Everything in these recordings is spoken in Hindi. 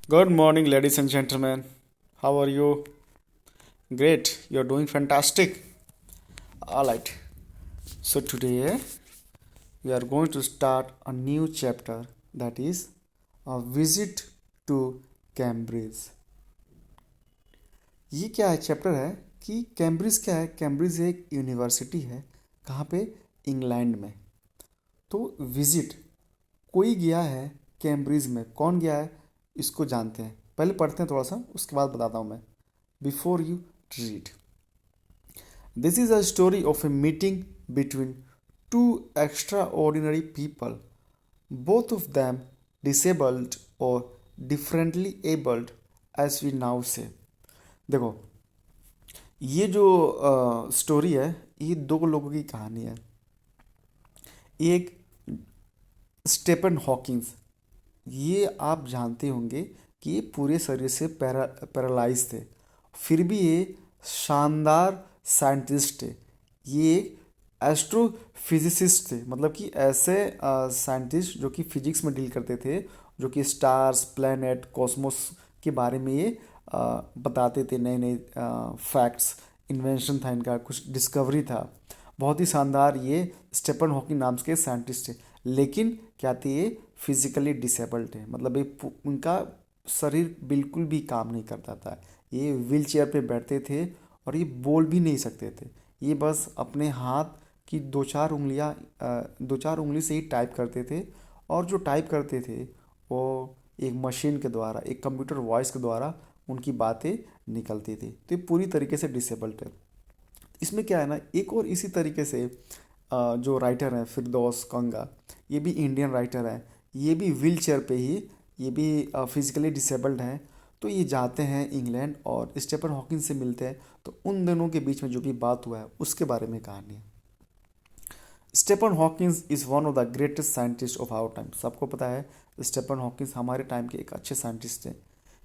Good morning, ladies and gentlemen. How are you? Great, you're doing fantastic. All right, so today we are going to start a new chapter, that is a visit to Cambridge. ये क्या है चैप्टर है कि कैम्ब्रिज क्या है। कैम्ब्रिज एक यूनिवर्सिटी है। कहाँ पे? इंग्लैंड में। तो विजिट, कोई गया है कैम्ब्रिज में, कौन गया है इसको जानते हैं। पहले पढ़ते हैं थोड़ा सा, उसके बाद बताता हूँ मैं। Before you read, this is a story of a meeting between two extraordinary people, both of them disabled or differently abled, as we now say. देखो, ये जो स्टोरी है, ये दो लोगों की कहानी है। एक स्टेफन हॉकिंस, ये आप जानते होंगे कि ये पूरे शरीर से पैरालाइज थे, फिर भी ये शानदार साइंटिस्ट थे। ये एस्ट्रोफिजिसिस्ट थे, मतलब कि ऐसे साइंटिस्ट जो कि फिजिक्स में डील करते थे, जो कि स्टार्स, प्लैनेट, कॉस्मोस के बारे में ये बताते थे। नए नए फैक्ट्स, इन्वेंशन था इनका, कुछ डिस्कवरी था। बहुत ही शानदार ये स्टेफन हॉकिंग नाम के साइंटिस्ट थे। लेकिन क्या थे, ये फिजिकली डिसेबल्ड थे, मतलब ये उनका शरीर बिल्कुल भी काम नहीं करता था। ये व्हील चेयर पे बैठते थे और ये बोल भी नहीं सकते थे। ये बस अपने हाथ की दो चार उंगली से ही टाइप करते थे। और जो टाइप करते थे वो एक मशीन के द्वारा, एक कंप्यूटर वॉइस के द्वारा उनकी बातें निकलती थी। तो ये पूरी तरीके से डिसेबल्ड है। इसमें क्या है ना, एक और इसी तरीके से जो राइटर हैं फिरदौस कंगा, ये भी इंडियन राइटर हैं। ये भी व्हील चेयर पे ही, ये भी फिजिकली डिसेबल्ड हैं। तो ये जाते हैं इंग्लैंड और स्टेफन हॉकिंस से मिलते हैं। तो उन दोनों के बीच में जो भी बात हुआ है उसके बारे में कहानी है। Stephen Hawkins is one of the greatest scientist of our time. सबको पता है स्टेफन हॉकिंस हमारे टाइम के एक अच्छे साइंटिस्ट हैं।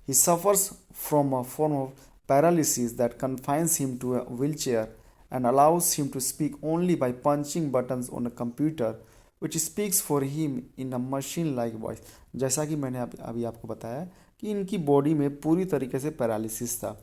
He suffers from a form of paralysis that confines him to a wheel chair and allows him to speak only by punching buttons on a computer which speaks for him in a machine like voice। जैसा कि मैंने अभी आपको बताया कि इनकी बॉडी में पूरी तरीके से पैरालिसिस था।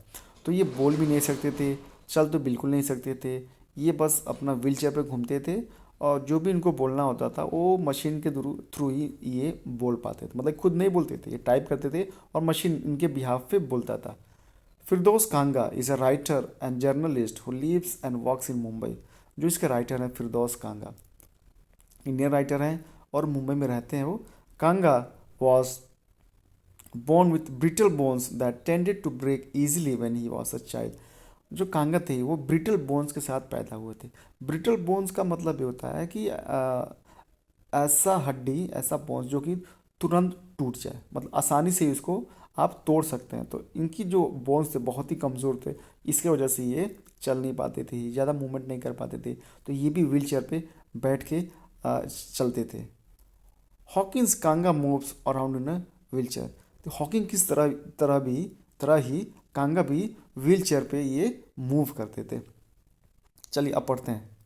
तो ये बोल भी नहीं सकते थे, चल तो बिल्कुल नहीं सकते थे। ये बस अपना व्हील चेयर पर घूमते थे और जो भी इनको बोलना होता था वो मशीन के थ्रू ही ये बोल पाते थे। मतलब खुद नहीं बोलते थे, ये टाइप करते थे और मशीन इनके बिहाफ पे बोलता था। Firdaus Kanga is a writer and journalist who lives and works in Mumbai. जो इसके राइटर हैं फिरदौस कांगा, इंडियन राइटर हैं और मुंबई में रहते हैं वो। कांगा was born with brittle bones that tended to break easily when he was a child। जो कांगा थे वो ब्रिटल बोन्स के साथ पैदा हुए थे। ब्रिटल बोन्स का मतलब ये होता है कि ऐसा हड्डी, ऐसा बोन्स जो कि तुरंत टूट जाए, मतलब आसानी से इसको आप तोड़ सकते हैं। तो इनकी जो बोन्स थे बहुत ही कमज़ोर थे, इसके वजह से ये चल नहीं पाते थे, ज़्यादा मूवमेंट नहीं कर पाते थे। तो ये भी व्हील चेयर पर बैठ के चलते थे। Hawkins Kanga moves around in a wheel chair. तो हॉकिंग किस तरह ही कांगा भी व्हील चेयर पे ये मूव करते थे। चलिए अब पढ़ते हैं।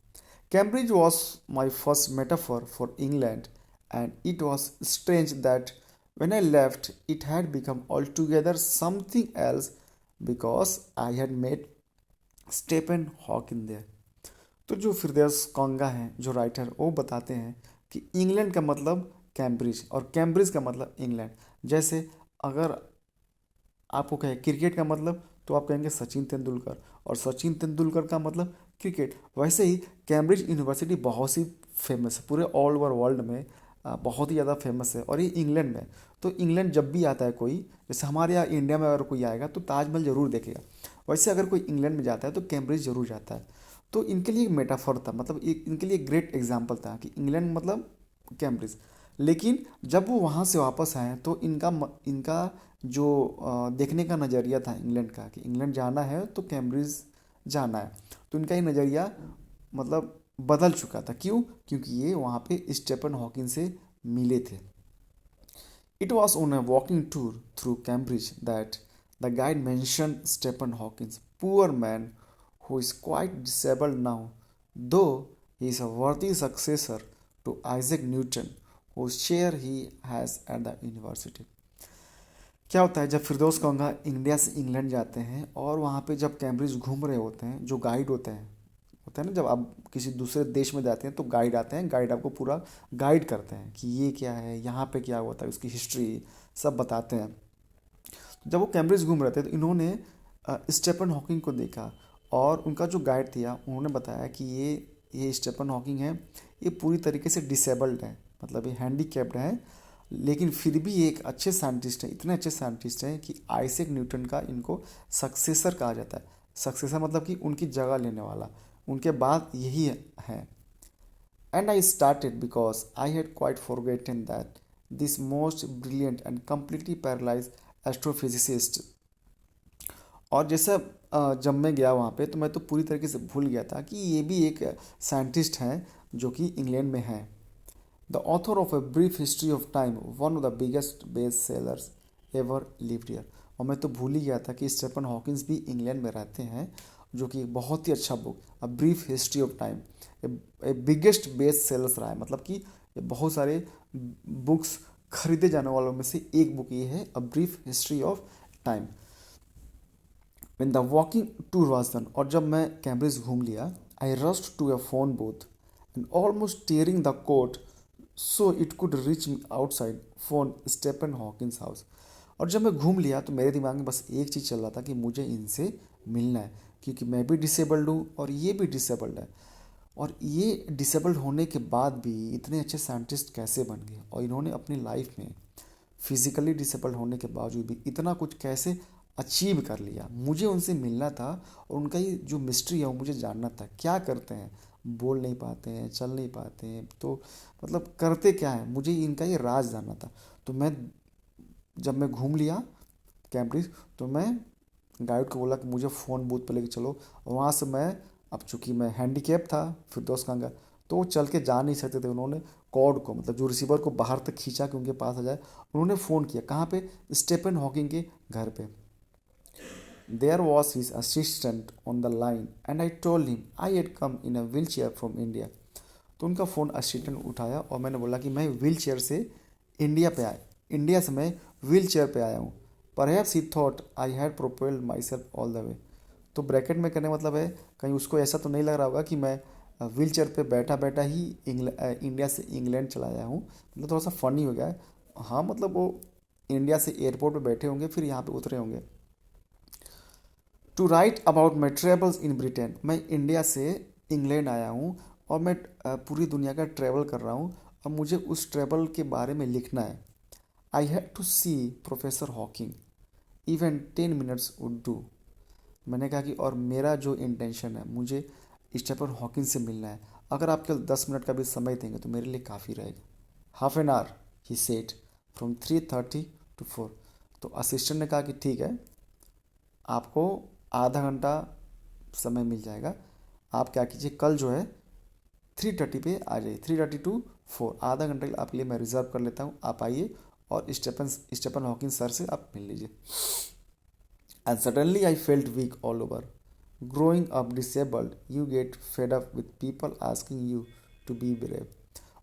Cambridge was my first metaphor for England and it was strange that when I left, it had become altogether something else because I had met Stephen Hawking there। तो जो फिरदौस कांगा हैं, जो राइटर, वो बताते हैं कि इंग्लैंड का मतलब कैम्ब्रिज और कैम्ब्रिज का मतलब इंग्लैंड। जैसे अगर आपको कहे क्रिकेट का मतलब, तो आप कहेंगे सचिन तेंदुलकर, और सचिन तेंदुलकर का मतलब क्रिकेट। वैसे ही कैम्ब्रिज यूनिवर्सिटी बहुत सी फेमस है पूरे ऑल ओवर वर्ल्ड में, बहुत ही ज़्यादा फेमस है। और ये इंग्लैंड में। तो इंग्लैंड जब भी आता है कोई, जैसे हमारे यहाँ इंडिया में अगर कोई आएगा तो ताजमहल ज़रूर देखेगा, वैसे अगर कोई इंग्लैंड में जाता है तो कैम्ब्रिज ज़रूर जाता है। तो इनके लिए एक मेटाफर था, मतलब एक इनके लिए ग्रेट एग्जाम्पल था कि इंग्लैंड मतलब कैम्ब्रिज। लेकिन जब वो वहाँ से वापस आए तो इनका जो देखने का नज़रिया था इंग्लैंड का, कि इंग्लैंड जाना है तो कैम्ब्रिज जाना है, तो इनका ये नज़रिया मतलब बदल चुका था। क्यों? क्योंकि ये वहाँ पे स्टेफन हॉकिंग से मिले थे। It was on a walking tour through Cambridge that the guide mention Stephen Hawkins, poor man who is quite disabled now, though he is a worthy successor to Isaac Newton, whose chair he has at the university। क्या होता है जब फिरदौस कंगा इंडिया से इंग्लैंड जाते हैं और वहाँ पे जब कैम्ब्रिज घूम रहे होते हैं, जो गाइड होता है ना, जब आप किसी दूसरे देश में जाते हैं तो गाइड आते हैं, गाइड आपको पूरा गाइड करते हैं कि ये क्या है, यहाँ पे क्या हुआ था, उसकी हिस्ट्री सब बताते हैं। जब वो कैम्ब्रिज घूम रहे थे तो इन्होंने स्टेफन हॉकिंग को देखा, और उनका जो गाइड था उन्होंने बताया कि ये स्टेफन हॉकिंग है, ये पूरी तरीके से डिसेबल्ड है, मतलब ये हैंडीकैप्ड है, लेकिन फिर भी ये एक अच्छे साइंटिस्ट हैं, इतने अच्छे साइंटिस्ट हैं कि आइजैक न्यूटन का इनको सक्सेसर कहा जाता है। सक्सेसर मतलब कि उनकी जगह लेने वाला, उनके बाद यही है। And I started because I had quite forgotten that this most brilliant and completely paralyse astrophysicist. और जैसे जब मैं गया वहाँ पे तो मैं तो पूरी तरीके से भूल गया था कि ये भी एक साइंटिस्ट हैं जो कि इंग्लैंड में हैं। The author of a brief history of time, one of the biggest best sellers ever lived here. और मैं तो भूल ही गया था कि स्टेफन हॉकिंस भी इंग्लैंड में रहते हैं, जो कि एक बहुत ही अच्छा book, a brief history of time, A biggest best sellers रहा है। मतलब कि ये बहुत सारे बुक्स खरीदे जाने वालों में से एक बुक ये है, a brief history of time. When the walking tour was done, और जब मैं कैम्ब्रिज घूम लिया, I rushed to a phone booth and almost tearing the coat so it could reach me outside phone Stephen Hawkins house. और जब मैं घूम लिया तो मेरे दिमाग में बस एक चीज़ चल रहा था कि मुझे इनसे मिलना है, क्योंकि मैं भी डिसेबल्ड हूँ और ये भी डिसेबल्ड है। और ये डिसेबल्ड होने के बाद भी इतने अच्छे साइंटिस्ट कैसे बन गए, और इन्होंने अपनी लाइफ में फिजिकली डिसेबल्ड होने के बावजूद भी इतना कुछ कैसे अचीव कर लिया। मुझे उनसे मिलना था और उनका ये जो मिस्ट्री है वो मुझे जानना था। क्या करते हैं, बोल नहीं पाते हैं, चल नहीं पाते हैं, तो मतलब करते क्या है, मुझे इनका ये राज जानना था। तो मैं जब मैं घूम लिया कैम्ब्रिज, तो मैं गाइड को बोला कि मुझे फ़ोन बूथ पे लेके चलो। और वहाँ से मैं, अब चूंकि मैं हैंडीकैप था फिरदौस खान, तो वो चल के जा नहीं सकते थे, उन्होंने कॉर्ड को, मतलब जो रिसीवर को बाहर तक खींचा कि उनके पास आ जाए। उन्होंने फ़ोन किया कहाँ पे, स्टेफन हॉकिंग के घर पे। There was his assistant on the line and I told him I had come in a wheel chair from India. तो उनका फ़ोन असिस्टेंट उठाया और मैंने बोला कि मैं व्हील चेयर से इंडिया से मैं व्हील चेयर पे आया हूँ। Perhaps he thought I had propelled my self all the way. तो ब्रैकेट में करने मतलब है, कहीं उसको ऐसा तो नहीं लग रहा होगा कि मैं व्हील चेयर पर बैठा बैठा ही इंडिया से इंग्लैंड चला आया हूँ। मतलब थोड़ा सा फ़नी हो गया है। हाँ, मतलब वो इंडिया से एयरपोर्ट पे बैठे होंगे, फिर यहाँ पे उतरे होंगे। To write about my travels in Britain, मैं इंडिया से इंग्लैंड आया हूँ और मैं पूरी दुनिया का ट्रैवल कर रहा हूँ और मुझे उस ट्रैवल के बारे में लिखना है। I had to see professor Hawking, even 10 minutes would do. मैंने कहा कि और मेरा जो इंटेंशन है, मुझे स्टीफन हॉकिंग से मिलना है। अगर आप केवल 10 मिनट का भी समय देंगे तो मेरे लिए काफ़ी रहेगा। Half an hour, he said, from 3:30 to 4। तो असिस्टेंट ने कहा कि ठीक है, आपको आधा घंटा समय मिल जाएगा। आप क्या कीजिए, कल जो है 3:30 पे आ जाइए, 3:30 to 4, आधा घंटे आपके लिए मैं रिजर्व कर लेता हूँ, आप आइए और स्टेफन हॉकिंग सर से आप मिल लीजिए। And suddenly I felt weak all over. Growing up disabled you get fed up with people asking you to be brave.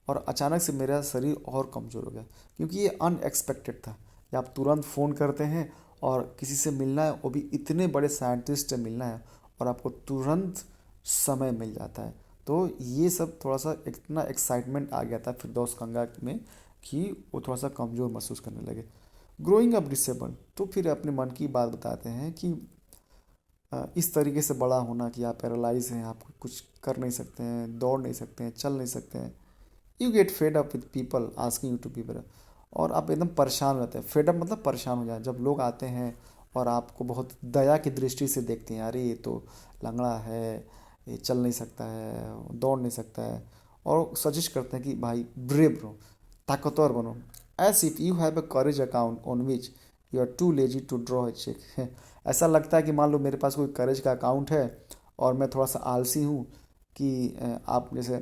और अचानक से मेरा शरीर और कमज़ोर हो गया, क्योंकि ये अनएक्सपेक्टेड था कि आप तुरंत फ़ोन करते हैं और किसी से मिलना है, वो भी इतने बड़े साइंटिस्ट से मिलना है, और आपको तुरंत समय मिल जाता है। तो ये सब थोड़ा सा इतना एक्साइटमेंट आ गया था फिरदौस कंगा में कि वो थोड़ा सा कमज़ोर महसूस करने लगे। ग्रोइंग अप डिसेबल, तो फिर अपने मन की बात बताते हैं कि इस तरीके से बड़ा होना कि आप पैरालाइज हैं, आप कुछ कर नहीं सकते हैं, दौड़ नहीं सकते हैं, चल नहीं सकते हैं। You get fed up with people asking you to be better. और आप एकदम परेशान रहते हैं। फेड अप मतलब परेशान हो जाए, जब लोग आते हैं और आपको बहुत दया की दृष्टि से देखते हैं, अरे ये तो लंगड़ा है, ये चल नहीं सकता है, दौड़ नहीं सकता है, और सजेस्ट करते हैं कि भाई ब्रेव रहो, ताकतवर बनो। As if you have a courage account on which you are too lazy to draw a cheque. ऐसा लगता है कि मान लो मेरे पास कोई करेज का अकाउंट है और मैं थोड़ा सा आलसी हूँ कि आप जैसे,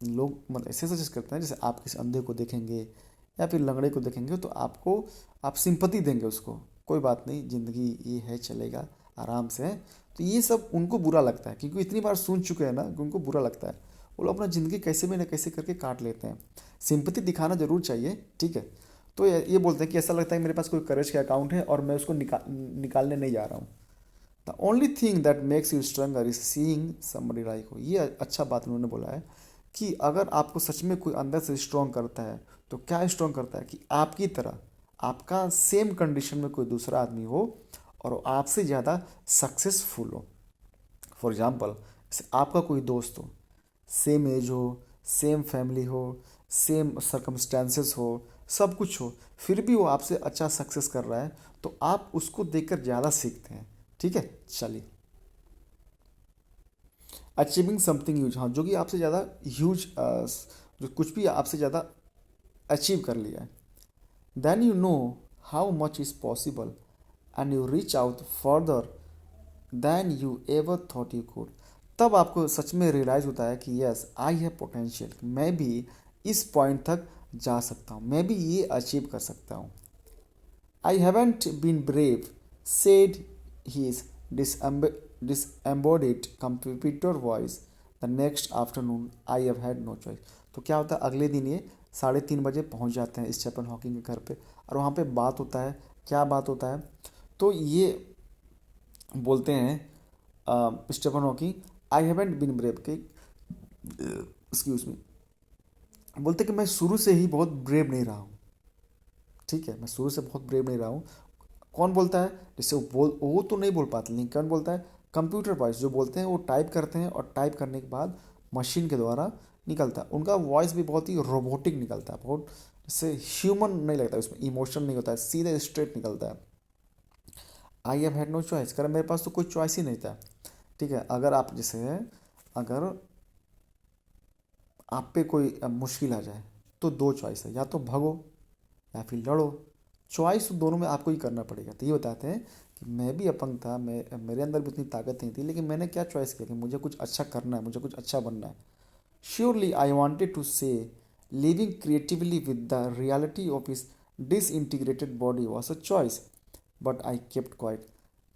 लोग मतलब ऐसे सजेस्ट करते हैं, जैसे आप किसी अंधे को देखेंगे या फिर लंगड़े को देखेंगे तो आपको, आप सिंपति देंगे उसको, कोई बात नहीं, ज़िंदगी ये है, चलेगा आराम से है। तो ये सब उनको बुरा लगता है, क्योंकि इतनी बार सुन चुके हैं ना कि उनको बुरा लगता है। वो लोग अपना ज़िंदगी कैसे भी ना कैसे करके काट लेते हैं। सिंपति दिखाना ज़रूर चाहिए, ठीक है। तो ये बोलते हैं कि ऐसा लगता है मेरे पास कोई करेज का अकाउंट है और मैं उसको निकालने नहीं जा रहा हूँ। The only thing that makes you stronger is seeing somebody like हो। ये अच्छा बात उन्होंने बोला है कि अगर आपको सच में कोई अंदर से स्ट्रॉन्ग करता है तो क्या स्ट्रॉन्ग करता है कि आपकी तरह आपका सेम कंडीशन में कोई दूसरा आदमी हो और वो आपसे ज़्यादा सक्सेसफुल हो। फॉर एग्जाम्पल, जैसे आपका कोई दोस्त हो, सेम एज हो, सेम फैमिली हो, सेम सर्कमस्टेंसेस हो, सब कुछ हो, फिर भी वो आपसे अच्छा सक्सेस कर रहा है तो आप उसको देखकर ज़्यादा सीखते हैं। ठीक है, चलिए। अचीविंग समथिंग ह्यूज, हाँ, जो कि आपसे ज़्यादा ह्यूज, जो कुछ भी आपसे ज़्यादा अचीव कर लिया है। Then you know how much is possible and you reach out further than you ever thought you could. तब आपको सच में रियलाइज़ होता है कि यस आई हैव पोटेंशियल, मैं भी इस पॉइंट तक जा सकता हूँ, मैं भी ये अचीव कर सकता हूँ। I haven't been brave, said his disembodied computer voice. The next afternoon, I have had no choice. तो क्या होता है, अगले दिन ये 3:30 बजे पहुंच जाते हैं स्टेफन हॉकिंग के घर पे और वहाँ पे बात होता है। क्या बात होता है, तो ये बोलते हैं Stephen Hawking, I haven't been brave के, एक्सक्यूज मी, बोलते कि मैं शुरू से ही बहुत ब्रेव नहीं रहा हूँ। ठीक है, मैं शुरू से बहुत ब्रेव नहीं रहा हूँ। कौन बोलता है, जैसे वो तो नहीं बोल पाते, लेकिन कौन बोलता है, कंप्यूटर वॉइस जो बोलते हैं वो टाइप करते हैं और टाइप करने के बाद मशीन के द्वारा निकलता है। उनका वॉइस भी बहुत ही रोबोटिक निकलता है, बहुत जैसे ह्यूमन नहीं लगता है, उसमें इमोशन नहीं होता है, सीधे स्ट्रेट निकलता है। I have had no choice, कर मेरे पास तो कोई चॉइस ही नहीं था। ठीक है, अगर आप जैसे है, अगर आप पे कोई मुश्किल आ जाए तो दो चॉइस है, या तो भगो या फिर लड़ो। चॉइस तो दोनों में आपको ही करना पड़ेगा। तो ये बताते हैं कि मैं भी अपंग था, मैं मेरे अंदर भी उतनी ताकत नहीं थी, लेकिन मैंने क्या चॉइस किया कि मुझे कुछ अच्छा करना है, मुझे कुछ अच्छा बनना है। श्योरली आई वॉन्टेड टू से living creatively with the reality of his disintegrated body was a choice but I kept quite.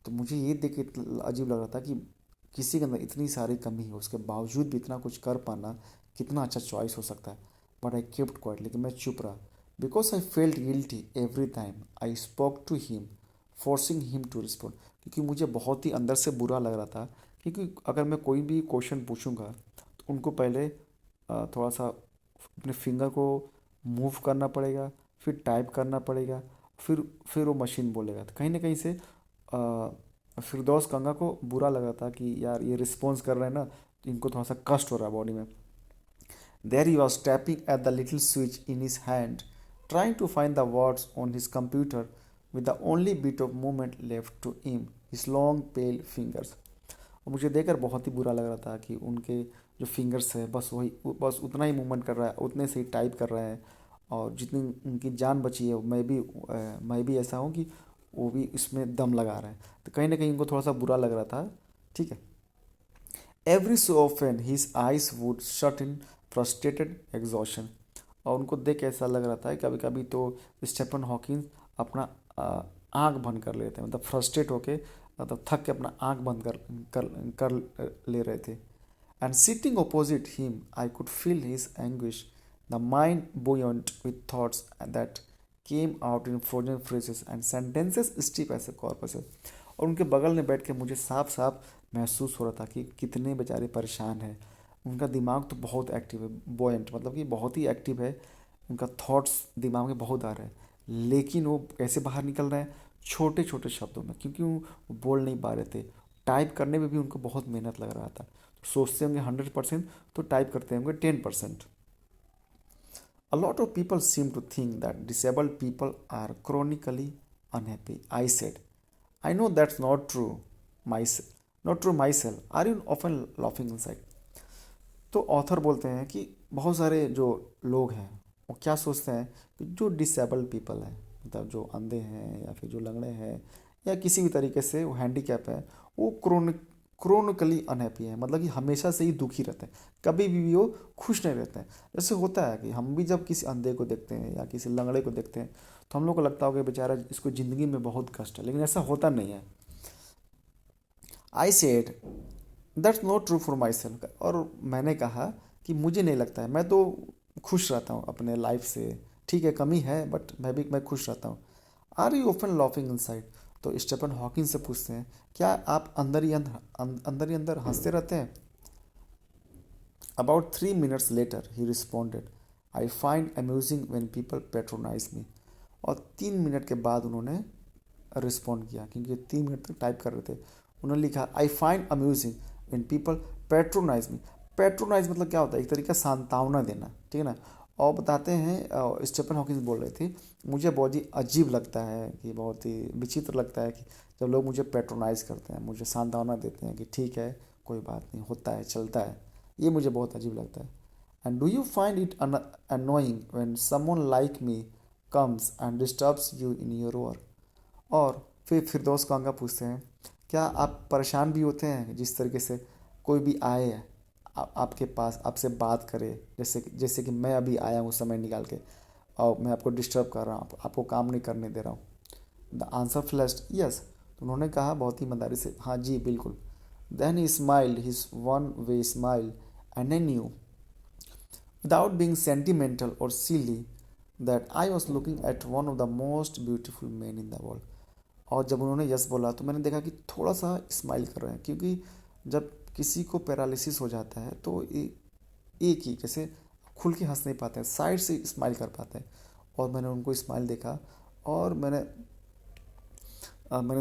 तो मुझे ये देख के अजीब लग रहा था कि किसी के अंदर इतनी सारी कमी है, उसके बावजूद भी इतना कुछ कर पाना कितना अच्छा चॉइस हो सकता है। बट आई केप्ट क्वाइट, लेकिन मैं चुप रहा। Because I felt guilty every time I spoke to him forcing him to respond. क्योंकि मुझे बहुत ही अंदर से बुरा लग रहा था, क्योंकि अगर मैं कोई भी क्वेश्चन पूछूंगा तो उनको पहले थोड़ा सा अपने फिंगर को मूव करना पड़ेगा, फिर टाइप करना पड़ेगा, फिर वो मशीन बोलेगा। तो कहीं ना कहीं से फिरदौस कंगा को बुरा लगा था कि यार ये रिस्पॉन्स कर रहे हैं ना, तो इनको थोड़ा सा कष्ट हो रहा है बॉडी में। There he was tapping at the little switch in his hand, trying to find the words on his computer with the only bit of movement left to him, his long pale fingers. और मुझे देखकर बहुत ही बुरा लग रहा था कि उनके जो फिंगर्स है बस उतना ही मूवमेंट कर रहा है, उतने से ही टाइप कर रहा है। और जितनी उनकी जान बची है मैं भी ऐसा हूँ कि वो भी इसमें दम लगा रहा है। तो कहीं ना कहीं उनको थोड़ा सा बुरा लग रहा था। ठीक है, every so often his eyes would shut in frustrated exhaustion. और उनको देख के ऐसा लग रहा था कभी कभी तो स्टेफन हॉकिंस अपना आँख बंद कर लेते हैं, मतलब फ्रस्ट्रेट होके, मतलब थक के अपना आँख बंद कर ले रहे थे। And sitting opposite him I could feel his anguish, the mind buoyant with thoughts that came out in frozen phrases and sentences stiff as a corpse. और उनके बगल में बैठ के मुझे साफ साफ महसूस हो रहा था कि कितने बेचारे परेशान हैं। उनका दिमाग तो बहुत एक्टिव है, बोएंट मतलब कि बहुत ही एक्टिव है, उनका थॉट्स दिमाग में बहुत आ रहे हैं, लेकिन वो कैसे बाहर निकल रहे हैं, छोटे छोटे शब्दों में, क्योंकि वो बोल नहीं पा रहे थे। टाइप करने में भी उनको बहुत मेहनत लग रहा था। सोचते होंगे 100% तो टाइप करते होंगे 10%। A lot of people seem to think that disabled people are chronically unhappy. I said, I know that's not true myself. Not true myself. Are you often laughing inside? तो ऑथर बोलते हैं कि बहुत सारे जो लोग हैं वो क्या सोचते हैं कि जो डिसेबल्ड पीपल हैं, मतलब जो अंधे हैं या फिर जो लंगड़े हैं या किसी भी तरीके से वो हैंडीकैप है, वो क्रोनिकली अनहैप्पी है, मतलब कि हमेशा से ही दुखी रहते हैं, कभी भी वो खुश नहीं रहते हैं। जैसे होता है कि हम भी जब किसी अंधे को देखते हैं या किसी लंगड़े को देखते हैं तो हम लोग को लगता होगा बेचारा इसको ज़िंदगी में बहुत कष्ट है, लेकिन ऐसा होता नहीं है। I said that's not true for my self. और मैंने कहा कि मुझे नहीं लगता है, मैं तो खुश रहता हूँ अपने लाइफ से, ठीक है, कमी है, बट मैं खुश रहता हूँ। Are you open laughing inside? तो स्टीफन हॉकिंग से पूछते हैं, क्या आप अंदर ही अंदर हंसते रहते हैं? About 3 minutes later, he responded, I find amusing when people patronize me. और 3 मिनट के बाद उन्होंने रिस्पॉन्ड किया, क्योंकि 3 मिनट तक टाइप कर रहे थे। उन्होंने लिखा, I find amusing when people patronise me. Patronise मतलब क्या होता है? एक तरीके का सांत्वना देना, ठीक है ना। और बताते हैं, स्टीफन हॉकिंस बोल रहे थे, मुझे बहुत ही अजीब लगता है, कि बहुत ही विचित्र लगता है कि जब लोग मुझे पेट्रोनाइज करते हैं, मुझे सांत्वना देते हैं कि ठीक है, कोई बात नहीं, होता है, चलता है। ये मुझे बहुत अजीब लगता है। And do you find it annoying when someone like me comes and disturbs you in your work? और फिर फिरदौस कांगा पूछते हैं, क्या आप परेशान भी होते हैं जिस तरीके से कोई भी आए आपके पास, आपसे बात करे, जैसे कि मैं अभी आया हूँ समय निकाल के, और मैं आपको डिस्टर्ब कर रहा हूँ, आपको काम नहीं करने दे रहा हूँ? The answer flashed yes. तो उन्होंने कहा बहुत ही ईमानदारी से, हाँ जी बिल्कुल। Then he smiled his one way smile and I knew without being sentimental or silly that I was looking at one of the most beautiful men in the world. और जब उन्होंने यस बोला तो मैंने देखा कि थोड़ा सा स्माइल कर रहे हैं, क्योंकि जब किसी को पैरालिसिस हो जाता है तो एक ही जैसे खुल के हंस नहीं पाते हैं, साइड से स्माइल कर पाते हैं। और मैंने उनको स्माइल देखा, और मैंने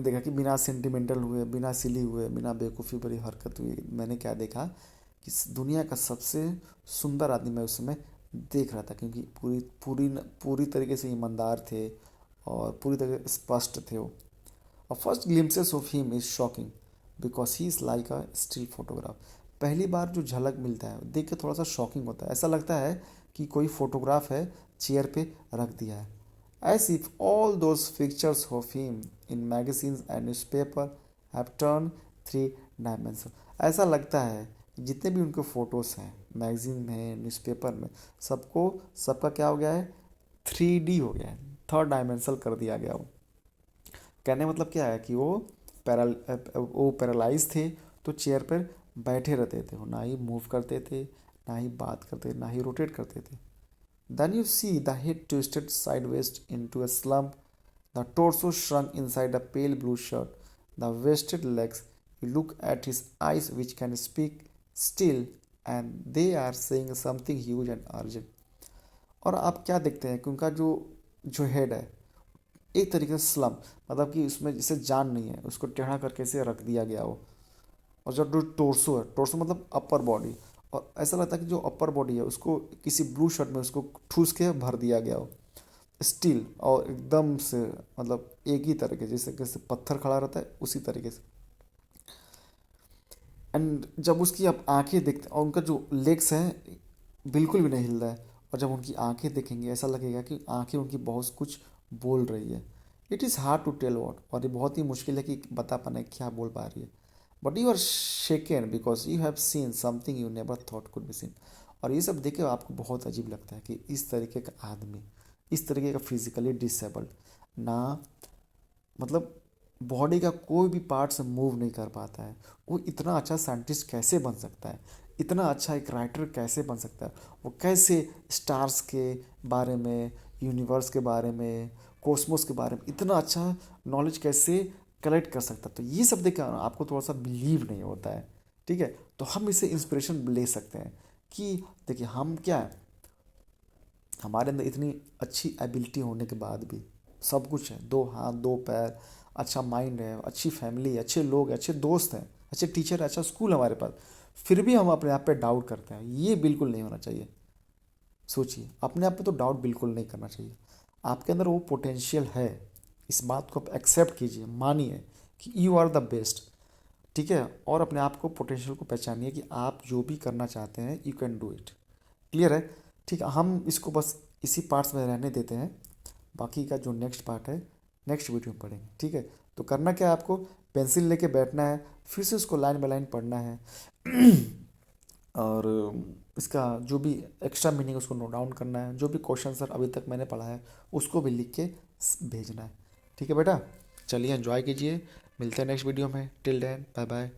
देखा कि बिना सेंटिमेंटल हुए, बिना सिली हुए, बिना बेवकूफ़ी भरी हरकत हुई, मैंने क्या देखा कि दुनिया का सबसे सुंदर आदमी मैं उस समय देख रहा था, क्योंकि पूरी तरीके से ईमानदार थे और पूरी तरह से स्पष्ट थे वो। और first glimpses of him is shocking because he is like a still photograph. पहली बार जो झलक मिलता है देख के थोड़ा सा शॉकिंग होता है, ऐसा लगता है कि कोई फोटोग्राफ है चेयर पे रख दिया है, as if all those pictures of him in magazines and newspaper have turned three dimensional। ऐसा लगता है कि जितने भी उनके फ़ोटोज़ हैं मैगज़ीन में, न्यूज़पेपर में, सबका क्या हो गया है? 3D हो गया है, थर्ड डायमेंशनल कर दिया गया वो। कहने मतलब क्या है कि वो पैरालाइज थे, तो चेयर पर बैठे रहते थे, ना ही मूव करते थे, ना ही बात करते, ना ही रोटेट करते थे। Then you see the head twisted sideways into a slump, the torso shrunk inside a pale blue shirt, the wasted legs. You look at his eyes, which can speak still, and they are saying something huge and urgent. और आप क्या देखते हैं कि उनका जो जो हेड है एक तरीके से स्लम, मतलब कि उसमें जैसे जान नहीं है, उसको टेढ़ा करके से रख दिया गया हो। और जो टोर्सो है, टोर्सो मतलब अपर बॉडी, और ऐसा लगता है कि जो अपर बॉडी है उसको किसी ब्लू शर्ट में उसको ठूस के भर दिया गया हो, स्टील और एकदम से, मतलब एक ही तरीके जैसे कैसे पत्थर खड़ा रहता है उसी तरीके से। एंड जब उसकी आप आंखें देखते और उनका जो लेग्स है बिल्कुल भी नहीं हिल रहा है, और जब उनकी आंखें देखेंगे ऐसा लगेगा कि आंखें उनकी बहुत कुछ बोल रही है। It is hard to tell what, और ये बहुत ही मुश्किल है कि बता पाना क्या बोल पा रही है। But you are shaken because you have seen something you never thought could be seen. और ये सब देख के आपको बहुत अजीब लगता है कि इस तरीके का आदमी, इस तरीके का फिजिकली डिसेबल्ड, ना मतलब बॉडी का कोई भी पार्ट से मूव नहीं कर पाता है, वो इतना अच्छा साइंटिस्ट कैसे बन सकता है? इतना अच्छा एक राइटर कैसे बन सकता है? वो कैसे स्टार्स के बारे में, यूनिवर्स के बारे में, कॉस्मोस के बारे में इतना अच्छा नॉलेज कैसे कलेक्ट कर सकता है? तो ये सब देख कर आपको थोड़ा सा बिलीव नहीं होता है, ठीक है। तो हम इसे इंस्पिरेशन ले सकते हैं कि देखिए हम क्या है, हमारे अंदर इतनी अच्छी एबिलिटी होने के बाद भी सब कुछ है, दो हाथ दो पैर, अच्छा माइंड है, अच्छी फैमिली, अच्छे लोग, अच्छे दोस्त हैं, अच्छे टीचर, अच्छा स्कूल हमारे पास, फिर भी हम अपने आप पे डाउट करते हैं। ये बिल्कुल नहीं होना चाहिए। सोचिए, अपने आप पे तो डाउट बिल्कुल नहीं करना चाहिए। आपके अंदर वो पोटेंशियल है, इस बात को आप एक्सेप्ट कीजिए, मानिए कि यू आर द बेस्ट, ठीक है। और अपने आप को, पोटेंशियल को पहचानिए कि आप जो भी करना चाहते हैं you can do it. Clear है? ठीक है, हम इसको बस इसी पार्ट्स में रहने देते हैं, बाकी का जो नेक्स्ट पार्ट है नेक्स्ट वीडियो में पढ़ेंगे, ठीक है। तो करना क्या है, आपको पेंसिल लेके बैठना है, फिर से उसको लाइन बाय लाइन पढ़ना है और इसका जो भी एक्स्ट्रा मीनिंग उसको नोट डाउन करना है, जो भी क्वेश्चन सर अभी तक मैंने पढ़ा है उसको भी लिख के भेजना है, ठीक है बेटा। चलिए एंजॉय कीजिए, मिलते हैं नेक्स्ट वीडियो में। Till then bye bye.